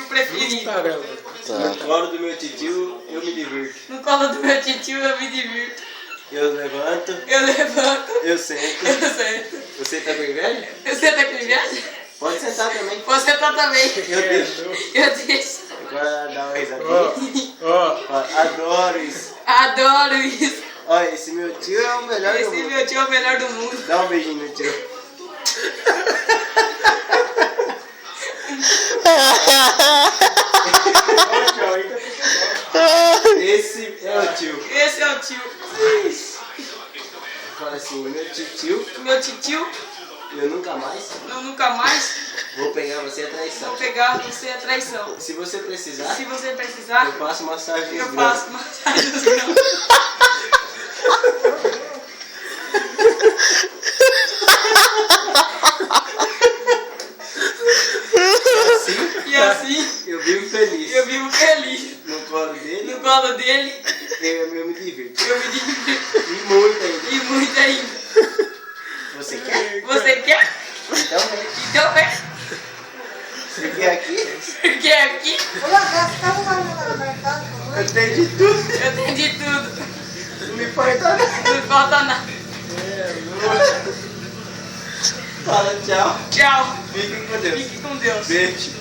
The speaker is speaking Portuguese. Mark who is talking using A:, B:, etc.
A: preferido.
B: Caramba.
C: Tá.
D: No colo do meu tio, eu me divirto.
A: No colo do meu tio eu me divirto.
D: Eu levanto,
A: Eu levanto.
D: eu sento.
A: Eu sento.
D: Você tá com inveja?
A: Você tá com inveja?
D: Pode sentar também.
A: Você tá também.
D: Eu deixo.
A: Eu deixo.
D: Agora dá uma risadinha.
B: Ó.
D: Ó, adoro isso.
A: Adoro isso.
D: Olha, esse meu tio é o melhor do
A: Esse
D: mundo.
A: meu tio é o melhor do mundo.
D: Dá um beijinho no tio. Esse é o tio.
A: Esse é o tio.
D: Fala assim, meu tio,
A: Meu tio,
D: eu nunca mais
A: eu nunca mais
D: vou pegar você a
A: vou
D: traição.
A: pegar você a traição.
D: Se você precisar,
A: Se você precisar,
D: eu faço massagem
A: eu
D: nos
A: faço massagem nos grãos.
D: assim,
A: E assim,
D: eu vivo feliz.
A: eu vivo feliz.
D: No colo dele,
A: No colo dele,
D: eu me divirto.
A: eu me divirto.
D: E muito ainda.
A: E muito ainda.
D: Você quer?
A: Você quer?
D: Então vem.
A: Então vem.
D: Você quer aqui?
A: Porque aqui
D: Eu tenho de tudo.
A: eu tenho de tudo.
D: Não me importa nada.
A: Não falta nada.
D: Fala tchau.
A: Tchau.
D: Fiquem com Deus.
A: Fique com Deus.
D: Beijo.